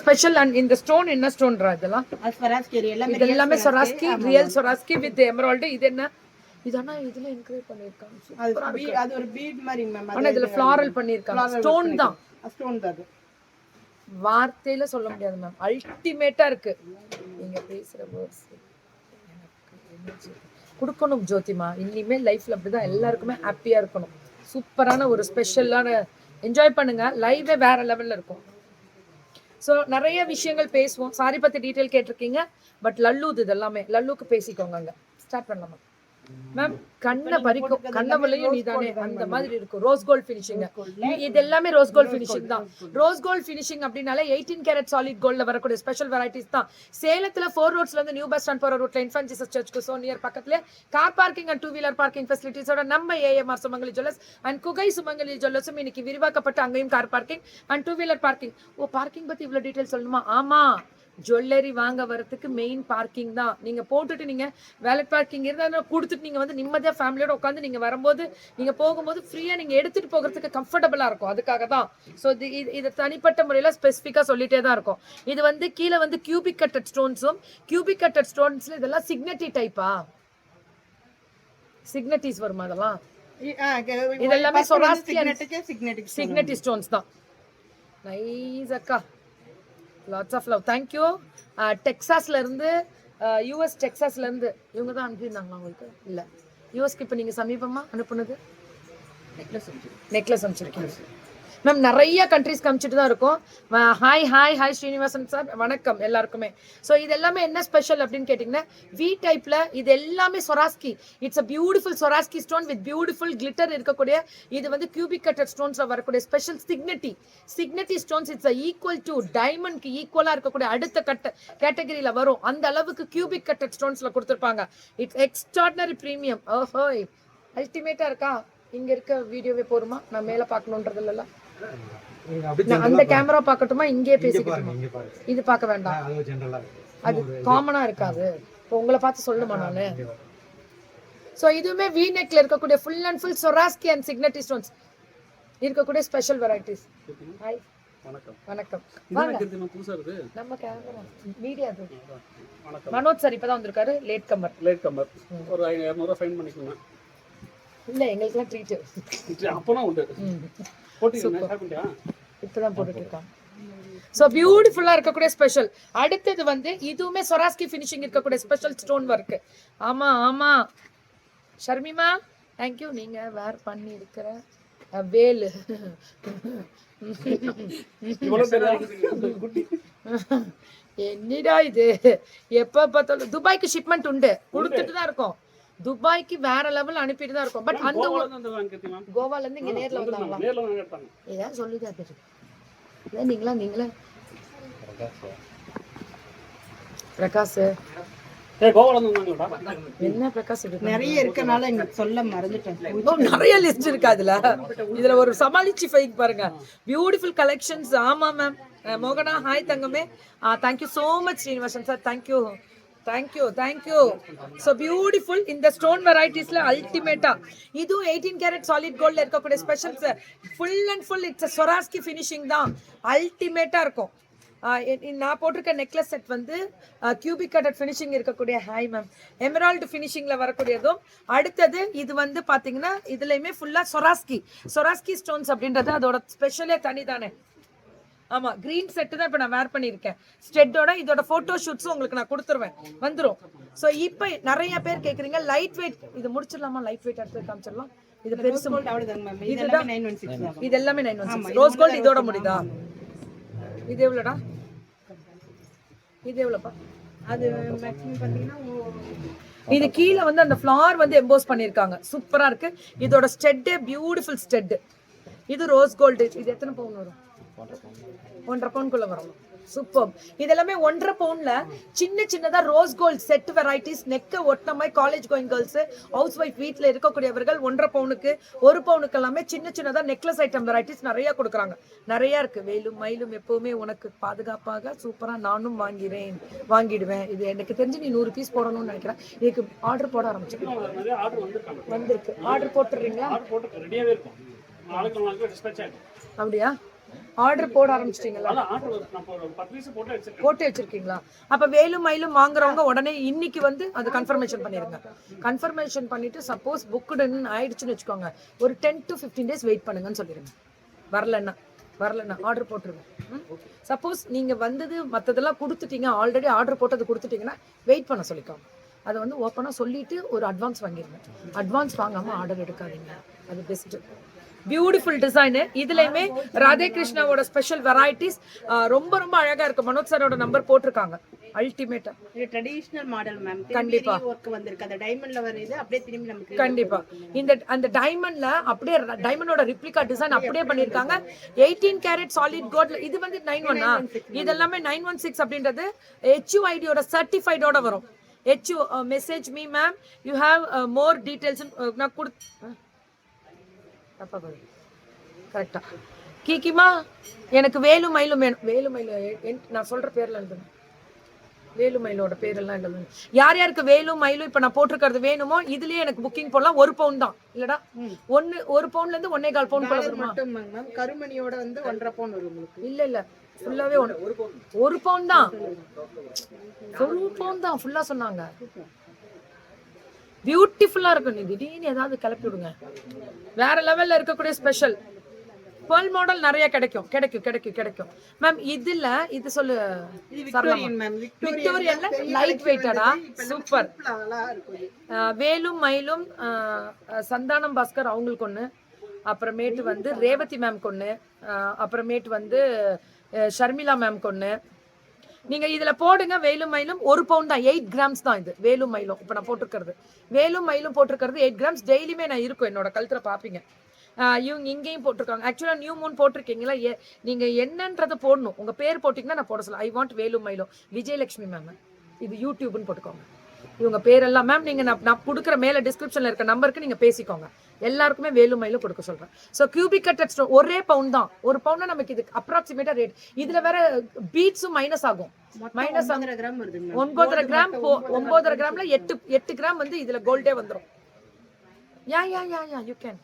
Special and இந்த stone என்ன ஸ்டோன்ரா இதெல்லாம்? இதெல்லாமே சொராஸ்கி, ரியல் சொராஸ்கி வித் எமரால்டு. இது என்ன? இதனா இதுல என்கரேஜ் பண்ணிருக்காங்க. அது ஒரு பீட் மாதிரி மேம். ஆனா இதுல ஃப்ளாரல் பண்ணிருக்காங்க. ஸ்டோன் தான். ஸ்டோன் தான். வார்த்தையில சொல்ல முடியாது மேம். அல்டிமேட்டா இருக்கு. நீங்க பேசுற வேர்ட்ஸ் எனக்கு கொடுக்கணும் ஜோதிமா. இனிமே லைஃப்ல அப்படிதான் எல்லாருக்குமே ஹாப்பியா இருக்கணும். சூப்பரான ஒரு ஸ்பெஷலான என்ஜாய் பண்ணுங்க. லைவே வேற லெவல்ல இருக்கும். ஸோ நிறைய விஷயங்கள் பேசுவோம். சாரி பத்தி டீட்டெயில் கேட்டிருக்கீங்க. பட் லல்லூது இது எல்லாமே. லல்லுக்கு பேசிக்கோங்க. அங்க ஸ்டார்ட் பண்ணலாமா மேம்? கண்ணை பறிக்கும், கண்ணவளையும் நீதானே அந்த மாதிரி இருக்கும். Rose gold finishing. இது எல்லாமே ரோஸ் கோல்ட் ஃபினிஷிங் தான். ரோஸ் கோல்ட் ஃபினிஷிங் அப்படின்னாலே 18 கேரட் சாலிட் கோல்ட்ல வரக்கூடிய ஸ்பெஷல் வெரைட்டிஸ் தான். சேலத்துல 4 ரோட்ஸ்ல இருந்து நியூ பஸ் ஸ்டாண்ட் போற ரூட்ல இன்ஃபன்ட் ஜீசஸ் சர்ச்சுக்கு சோ நியர் பக்கத்துல car parking and two wheeler parking ஃபெசிலிட்டிஸோட நம்ம ஏஎம்ஆர் சுமங்கலி ஜுவல்லர்ஸ் அண்ட் குகை சுமங்கலி ஜுவல்லர்ஸும் இன்னைக்கு விரிவாக்கப்பட்டு அங்கேயும் car parking and two wheeler parking. ஓ, பார்க்கிங் பத்தி இவ்வளவு டீடைல் சொல்லணுமா? ஆமா, ஜுவல்லரி வாங்க வரதுக்கு மெயின் பார்க்கிங் தான். நீங்க போட்டுட்டு நீங்க வேலட் பார்க்கிங் இருந்தா கொடுத்துட்டு நீங்க வந்து நிம்மதியா ஃபேமிலியோட உட்காந்து நீங்க வரும்போது நீங்க போகும்போது ஃப்ரீயா நீங்க எடுத்துட்டு போகிறதுக்கு கம்ஃபர்டபுளா இருக்கும். அதுக்காக தான். ஸோ இது தனிப்பட்ட முறையில ஸ்பெசிஃபிக்கா சொல்லிட்டே தான் இருக்கும். இது வந்து கீழே வந்து கியூபிக் கட்டட் ஸ்டோன்ஸும், கியூபிக் கட்டட் ஸ்டோன்ஸ்ல இதெல்லாம் சிக்னட்டி டைப்பா? சிக்னட்டிஸ் வருமா அதெல்லாம்? இதெல்லாமே சிக்னட்டி ஸ்டோன்ஸ் தான். நைஸ் அக்கா, லாட்ஸ் ஆஃப் லவ். தேங்க்யூ. டெக்ஸாஸ்ல இருந்து, யூஎஸ் டெக்ஸாஸ்ல இருந்து இவங்க தான் அனுப்பியிருந்தாங்களா உங்களுக்கு? இல்லை, யூஎஸ்க்கு இப்போ நீங்கள் சமீபமாக அனுப்புனது நெக்லஸ் அனுப்பிச்சிருக்கீங்க மேம். நிறைய கண்ட்ரிஸ்க்கு அனுப்பிச்சிட்டு தான் இருக்கும். Hi hi hi Srinivasan sir, வணக்கம் எல்லாருக்குமே. ஸோ இது எல்லாமே என்ன ஸ்பெஷல் அப்படின்னு கேட்டிங்கன்னா, வி டைப்ல இது எல்லாமே Swarovski. It's a beautiful Swarovski stone with beautiful glitter இருக்கக்கூடிய இது வந்து கியூபிக் கட்டட் ஸ்டோன்ஸ்ல வரக்கூடிய special signity stones. It's equal to டைமண்ட்க்கு ஈக்குவலா இருக்கக்கூடிய அடுத்த கேட்டகரியில வரும். அந்த அளவுக்கு கியூபிக் கட்டட் ஸ்டோன்ஸ்ல கொடுத்துருப்பாங்க. It's extraordinary premium. ஓஹோய், அல்டிமேட்டா இருக்கா? இங்க இருக்க வீடியோவே போருமா? நான் மேல பாக்கணும்ன்றது இல்ல. அந்த கேமரா பார்க்கட்டுமா, இங்கே பேசிக்கட்டுமா? இது பார்க்க வேண்டாம், அது காமனா இருக்காது. இப்போ உங்களை பார்த்து சொல்லுமா நானு? ஸோ இதுவுமே வி நெக்ல இருக்கக்கூடிய full and full Swarovski and signity stones இருக்கக்கூடிய ஸ்பெஷல் வெரைட்டிஸ். ஹாய், வணக்கம். நம்ம கேமரா மீடியா மனோஜ் சார் இப்பதான் வந்திருக்காரு. லேட் கம்மர் ஒரு 200 ஃபைன் பண்ணிக்கோங்க. இல்ல, எங்களுக்குலாம் ட்ரீட் அப்பனா உண்டு. இப்பதான் போட்டுட்டு இருக்காங்க. சோ பியூட்டிஃபுல்லா இருக்கக்கூடிய ஸ்பெஷல். அடுத்தது வந்து இதுவுமே சொராஸ்கி ஃபினிஷிங் இருக்கக்கூடிய ஸ்பெஷல் ஸ்டோன் ஒர்க். ஆமா ஆமா ஷர்மிமா, தேங்க்யூ. நீங்க வேர் பண்ணி இருக்கிற வேலு என்னடா இது? எப்ப பார்த்தாலும் துபாய்க்கு ஷிப்மெண்ட் உண்டு, கொடுத்துட்டு தான் இருக்கோம். துபாய்க்கு வேற லெவல் அனுப்பிட்டு தான் இருக்கும். பட் அந்த கோவால இருந்து இங்க நேர்ல வந்தாங்களா? ஏதாவது சொல்லுதா தெரியும். நீங்களா பிரகாஷ் என்ன பிரகாஷ் நிறைய இருக்கனால எங்களுக்கு சொல்ல மறந்துட்டேன். நிறைய லிஸ்ட் இருக்கு அதுல. இதுல ஒரு சமாளிச்சு ஃபைக் பாருங்க. Beautiful collections. ஆமா மேம். மோகனா ஹாய் தங்கமே. Thank you so much Srinivasan sir. Thank you. So beautiful. இந்த ஸ்டோன் வெரைட்டிஸ்ல அல்டிமேட்டா இதுவும் 18 கேரட் சாலிட் கோல்ட்ல இருக்கக்கூடிய ஸ்பெஷல்ஸ். Full and full it's Swarovski finishing தான். அல்டிமேட்டா இருக்கும். நான் போட்டிருக்க நெக்லஸ் செட் வந்து கியூபிக் கட்டட் ஃபினிஷிங் இருக்கக்கூடிய ஹாய் மேம் எமரால்டு ஃபினிஷிங்ல வரக்கூடியதும். அடுத்தது இது வந்து பாத்தீங்கன்னா இதுலயுமே ஃபுல்லா சொராஸ்கி ஸ்டோன்ஸ் அப்படின்றது அதோட ஸ்பெஷலே தனி தானே. ஆமா, கிரீன் செட்டு தான் இப்போ நான் வேர் பண்ணியிருக்கேன். ஸ்டெட்டோட இதோட ஃபோட்டோ ஷூட்ஸும் உங்களுக்கு நான் கொடுத்துருவேன், வந்துடும். ஸோ இப்போ நிறைய பேர் கேட்குறீங்க லைட் வெயிட். இது முடிச்சிடலாமா? லைட் வெயிட் எடுத்து காமிச்சிடலாம். இது பெருசு. இது எல்லாமே 916 ரோஸ் கோல்ட். இதோட முடியுதா? இது எவ்வளோடா? இது எவ்வளோப்பா? அது மேக்ஸிமம் பார்த்தீங்கன்னா இது கீழே வந்து அந்த ஃப்ளார் வந்து எம்போஸ் பண்ணியிருக்காங்க. சூப்பராக இருக்கு. இதோட ஸ்டெட்டு பியூட்டிஃபுல் ஸ்டெட்டு. இது ரோஸ் கோல்டு. இது எத்தனை பவுன் வரும்? 1.5 பவுனுக்குள்ள வரும். சூப்பர். இதெல்லாமே 1.5 பவுன்ல சின்னதா ரோஸ் கோல்ட் செட் வெரைட்டிஸ். நெக்க ஒட்டின மாதிரி college going girls, house wife வீட்டில் இருக்கக்கூடியவர்கள் 1.5 பவுனுக்கு 1 பவுனுக்கு எல்லாமே சின்னதா நெக்லஸ் ஐட்டம் வெரைட்டிஸ் நிறைய கொடுக்குறாங்க. நிறைய இருக்கு. வேலும் மயிலும் எப்பவுமே உனக்கு பாதுகாப்பாக சூப்பரா நானும் வாங்கிடுவேன். இது எனக்கு தெரிஞ்சு நீ 100 பீஸ் போடணும்னு நினைக்கிறேன். இதுக்கு ஆர்டர் போட ஆரம்பிச்சிருக்கேன். வந்திருக்கு. ஆர்டர் போட்டுறீங்களா? அப்படியா? ஆர்டர் போட ஆரம்பிச்சிட்டீங்களா? அதான் ஆர்டர் நான் ஒரு 10 பீஸ் போட்டு வச்சிருக்கேன். போட்டு வச்சிருக்கீங்களா? அப்ப வேலும் மயிலும் வாங்குறவங்க உடனே இன்னைக்கு வந்து அது கன்ஃபர்மேஷன் பண்ணிருங்க. கன்ஃபர்மேஷன் பண்ணிட்டு சப்போஸ் புக்குடுன்னு ஆயிடுச்சுன்னு வச்சுக்கோங்க, ஒரு 10 to 15 days வெயிட் பண்ணுங்கன்னு சொல்லிடுங்க. வரலன்னா ஆர்டர் போட்டுருங்க. சப்போஸ் நீங்க வந்தது மற்றதெல்லாம் கொடுத்துட்டீங்க, ஆல்ரெடி ஆர்டர் போட்டது கொடுத்துட்டீங்கன்னா வெயிட் பண்ண சொல்லிக்கோங்க. அதை வந்து ஓப்பனாக சொல்லிட்டு ஒரு அட்வான்ஸ் வாங்கிடுங்க. அட்வான்ஸ் வாங்காமல் ஆர்டர் எடுக்காதீங்க, அது பெஸ்ட்டு. Beautiful design. இதுலையுமே ராதே கிருஷ்ணாவோட ஸ்பெஷல் வெரைட்டிஸ் ரொம்ப ரொம்ப அழகா இருக்கு. மனோஜ் சாரோட நம்பர் போட்டிருக்காங்க. அல்டிமேட்டா இது ட்ரெடிஷனல் மாடல் மேம். கண்டிப்பா ஒர்க் வந்திருக்கு. அந்த டைமண்ட்ல வருது அப்படியே திரும்பி நமக்கு. கண்டிப்பா அந்த டைமண்ட்ல அப்படியே டைமண்டோட ரிப்ளிகா டிசைன் அப்படியே பண்ணிருக்காங்க. 18 கேரட் சாலிட் கோல்ட்ல. இது வந்து 91 இதெல்லாமே 916 அப்படின்றது HUID-யோட சர்டிஃபைடோட வரும். Message me ma'am, you have more details. நான் கரெக்டா கீக்கிமா, எனக்கு வேலும் மயிலும் வேணும். வேலும் மயிலும் நான் சொல்ற பேர்ல எழுதுங்க. வேலு மயிலோட பேரெல்லாம் எழுதுங்க. யார் யாருக்கு வேலும் மயிலும் இப்ப நான் போட்டிருக்கிறது வேணுமோ இதுலயே எனக்கு புக்கிங் போடலாம். 1 பவுன் தான் இல்லடா, 1 பவுன்ல இருந்து 1.25 பவுன் போல வருமா? கருமணியோட வந்து 1.5 பவுன் வரும் உங்களுக்கு. இல்ல ஃபுல்லாவே 1 பவுன் தான். 1 பவுன் தான் ஃபுல்லா சொன்னாங்க. பியூட்டிஃபுல்லா இருக்கும். நீ திடீர்னு ஏதாவது கிளப்பி விடுங்க. வேற லெவல்ல இருக்கக்கூடிய ஸ்பெஷல் பேர்ல் மாடல் நிறைய கிடைக்கும் மேம். இதுல இது சொல்லு விக்டோரியன்ல லைட் வெயிட்டடா சூப்பர். வேலும் மயிலும் சந்தானம் பாஸ்கர் அவங்களுக்கு ஒண்ணு, அப்புறமேட்டு வந்து ரேவதி மேம் கொன்னு, அப்புறமேட்டு வந்து ஷர்மிளா மேம் கொன்னு. நீங்க இதுல போடுங்க. வேலும் மயிலும் 1 பவுன் தான், 8 கிராம்ஸ் தான். இது வேலும் மயிலும் இப்ப நான் போட்டிருக்கிறது. வேலும் மயிலும் போட்டிருக்கிறது 8 கிராம்ஸ். டெய்லியுமே நான் இருக்கும் என்னோட கழுத்துல பாப்பீங்க. இவங்க இங்கேயும் போட்டிருக்காங்க. ஆக்சுவலா நியூ மூன் போட்டிருக்கீங்களா? நீங்க என்னன்றதை போடணும். உங்க பேர் போட்டீங்கன்னா நான் போட சொல்ல. ஐ வாண்ட் வேலும் மயிலும் விஜயலட்சுமி மேம். இது யூடியூப்னு போட்டுக்கோங்க. இவங்க பேரெல்லாம் மேம் நீங்க நான் கொடுக்குற மேல டிஸ்கிரிப்ஷன்ல இருக்க நம்பருக்கு நீங்க பேசிக்கோங்க. எல்லாருக்குமே வேலும் மயிலும் கொடுக்க சொல்றேன். ஸோ கியூபிக் கட்டட் ஸ்டோன் 1 பவுன் தான். 1 பவுன்னா நமக்கு இது அப்ராக்சிமேட்டா ரேட். இதுல வேற பீட்ஸும் மைனஸ் ஆகும். மைனஸ் 9.5 கிராம் வருது. 9.5 கிராம்ல 8 கிராம் வந்து இதுல கோல்டே வந்துடும். Yeah you can.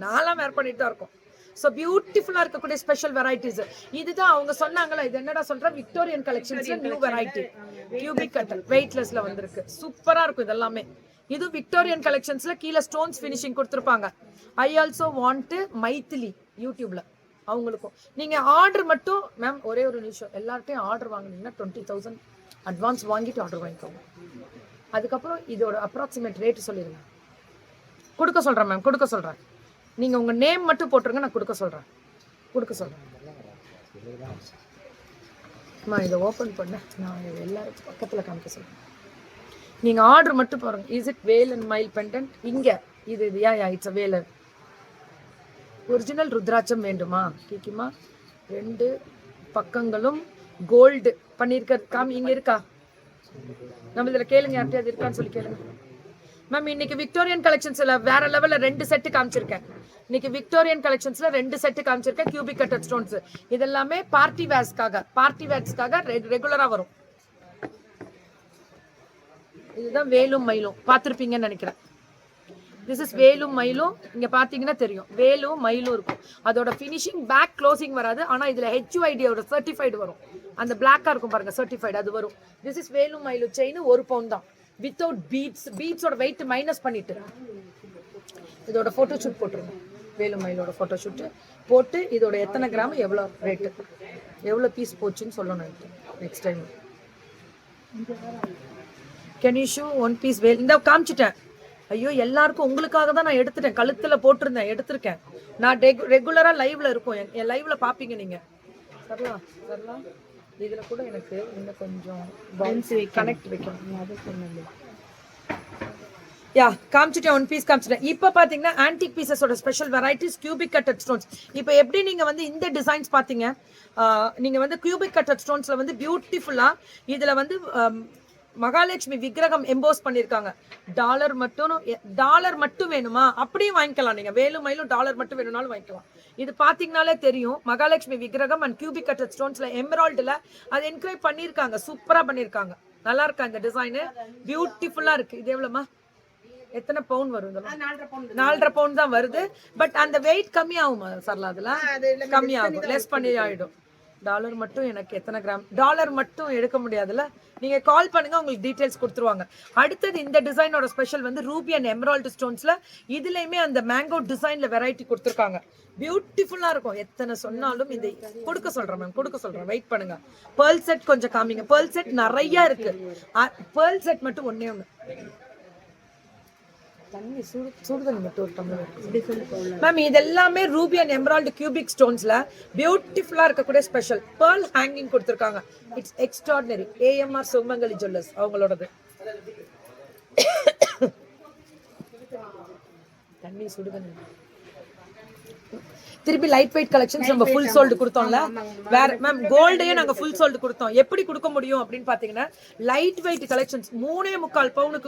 நான்லாம் வேர் பண்ணிட்டு தான் இருக்கும். ஸோ பியூட்டிஃபுல்லா இருக்கக்கூடிய ஸ்பெஷல் வெரைட்டிஸ். இதுதான் அவங்க சொன்னாங்களா, இது என்னடா சொல்ற, விக்டோரியன் கலெக்ஷன்ஸ்ல நியூ வெரைட்டி கியூபிக் கட்டல் வெயிட்லெஸ்ல வந்திருக்கு. சூப்பரா இருக்கும் இதெல்லாமே. இது விக்டோரியன் கலெக்ஷன்ஸ்ல கீழே ஸ்டோன்ஸ் ஃபினிஷிங் கொடுத்துருப்பாங்க. ஐ ஆல்சோ வாண்ட் மைத்திலி யூடியூப்ல அவங்களுக்கும். நீங்க ஆர்டர் மட்டும் மேம் ஒரே ஒரு நிமிஷம், எல்லார்ட்டையும் ஆர்டர் வாங்கினீங்கன்னா 20,000 அட்வான்ஸ் வாங்கிட்டு ஆர்டர் வாங்கிக்கோங்க. அதுக்கப்புறம் இதோட அப்ராக்சிமேட் ரேட் சொல்லிடுங்க. கொடுக்க சொல்றேன் மேம், கொடுக்க சொல்றேன். நீங்க உங்க நேம் மட்டும் போட்டுருங்க, நான் கொடுக்க சொல்றேன். இதை ஓபன் பண்ண நான் எல்லாரும் பக்கத்துல காமிக்க சொல்றேன். நீங்க ஆர்டர் மட்டும் பாருங்க. இஸ் இட் வேல் அண்ட் மயில் பெண்டன்ட்? இங்க இது இட்ஸ் வேலன் ஒரிஜினல் ருத்ராட்சம் வேண்டுமா கேக்குமா? 2 பக்கங்களும் கோல்டு பண்ணிருக்கிறது காமி. இங்க இருக்கா? நம்ம இதுல கேளுங்க, யார்கிட்டயாவது இருக்கான்னு சொல்லி கேளுங்க மேம். இன்னைக்கு விக்டோரியன் கலெக்ஷன்ஸ்ல வேற லெவல்ல 2 செட் காமிச்சிருக்கேன். இன்னைக்கு விக்டோரியன் கலெக்ஷன்ஸ்ல 2 செட் காமிச்சிருக்கேன். Cubic cut stones. இதெல்லாமே பார்ட்டி வேர்ஸ்க்காக ரெகுலரா வரும். இதுதான் வேலும் மயிலும் பார்த்திருப்பீங்கன்னு நினைக்கிறேன். திஸ் இஸ் வேலும் மயிலும். இங்க பாத்தீங்கன்னா தெரியும் வேலும் மயிலும் இருக்கும். அதோட ஃபினிஷிங் பேக் க்ளோசிங் வராது. ஆனா இதுல HUID-யோட சர்டிஃபைடு வரும். அந்த பிளாக்கா இருக்கும் பாருங்க, சர்டிஃபைடு அது வரும். திஸ் இஸ் வேலும் மயிலும் செயின் 1 பவுன் தான். வித்தவுட் பீட்ஸோட வெயிட் மைனஸ் பண்ணிட்டு இதோட போட்டோ ஷூட் போட்டுருங்க. வேலும் மயிலோட போட்டோ ஷூட் போட்டு இதோட எத்தனை கிராம், எவ்வளோ ரேட்டு, எவ்வளோ பீஸ் போச்சுன்னு சொல்லணும் next time. Can you show 1 piece well? இந்த காமிச்சிட்டேன். ஐயோ எல்லாருக்கும் உங்களுக்காக தான் நான் எடுத்துட்டேன். கழுத்துல போட்டிருந்தேன், எடுத்திருக்கேன். நான் ரெகுலரா லைவ்ல இருக்கும். என் லைவ்ல பாப்பீங்க நீங்க. சரிலாம் இதுல கூட எனக்கு இன்னும் கொஞ்சம் கனெக்ட் வைக்கணும். அது சொன்னேன். காமிச்சிட்டேன். 1 பீஸ் காமிச்சிட்டேன். இப்போ பாத்தீங்கன்னா ஆன்டிக் பீசஸோட special varieties cubic cut stones. இப்போ எப்படி நீங்க வந்து இந்த டிசைன்ஸ் பாத்தீங்க, நீங்க வந்து கியூபிக் கட்டட் ஸ்டோன்ஸ்ல வந்து பியூட்டிஃபுல்லா இதுல வந்து மகாலட்சுமி விக்கிரகம் எம்போஸ் பண்ணிருக்காங்க. டாலர் மட்டும் வேணுமா அப்படியும் வாங்கிக்கலாம். நீங்க வேலும் மயிலும் டாலர் மட்டும் வேணும்னாலும் வாங்கிக்கலாம். இது பாத்தீங்கன்னாலே தெரியும் மகாலட்சுமி விக்கிரகம் அண்ட் கியூபிக் கட்டட் ஸ்டோன்ஸ்ல எமரால்டுல அது என்கிரைப் பண்ணிருக்காங்க. சூப்பரா பண்ணிருக்காங்க. நல்லா இருக்கா இந்த டிசைன்? பியூட்டிஃபுல்லா இருக்கு. இது எவ்வளவுமா? எத்தனை பவுன் வரும் இதெல்லாம்? 4.5 பவுன் 4.5 பவுன் தான் வருது. பட் அந்த வெயிட் கம்மி ஆகுமா சரலா? அதெல்லாம் அது இல்ல கம்மி ஆகும், லெஸ் பண்ணி ஆயிடும். டாலர் மட்டும் எனக்கு எத்தனை கிராம் டாலர் மட்டும் எடுக்க முடியாதுல்ல. நீங்க கால் பண்ணுங்க, உங்களுக்கு டீடைல்ஸ் கொடுத்துருவாங்க. அடுத்தது இந்த டிசைனோட ஸ்பெஷல் வந்து ரூபி அண்ட் எமரால்டு ஸ்டோன்ஸ்ல இதுலயுமே அந்த மேங்கோ டிசைன்ல வெரைட்டி கொடுத்துருக்காங்க. பியூட்டிஃபுல்லா இருக்கும். எத்தனை சொன்னாலும் இந்த கொடுக்க சொல்றேன் மேம், கொடுக்க சொல்றேன். வெயிட் பண்ணுங்க. பேர்ல் செட் கொஞ்சம் காமிங்க. பேர்ல் செட் நிறைய இருக்கு. பேர்ல் செட் மட்டும் ஒண்ணே ஒண்ணு. தண்ணி சுடுதண்ணி மட்டும் ஒரு டம்ளர். மேம் இது எல்லாமே ரூபி அண்ட் எமரால்டு கியூபிக் ஸ்டோன்ஸ்ல பியூட்டிஃபுல்லா இருக்கக்கூடிய ஸ்பெஷல் பேர்ல் ஹேங்கிங் கொடுத்துருக்காங்க. It's extraordinary. AMR Sumangali jewellers அவங்களோடது. தண்ணி சுடுதண்ணி. திருப்பி லைட் வெயிட் கலெக்ஷன்ஸ் நம்ம ஃபுல் சோல்டு கொடுத்தோம்ல. வேற மேம் கோல்டையே நாங்க ஃபுல் சோல்டு கொடுத்தோம். எப்படி கொடுக்க முடியும் அப்படின்னு பாத்தீங்கன்னா லைட் வெயிட் கலெக்ஷன்ஸ் 3.25 பவுனுக்கு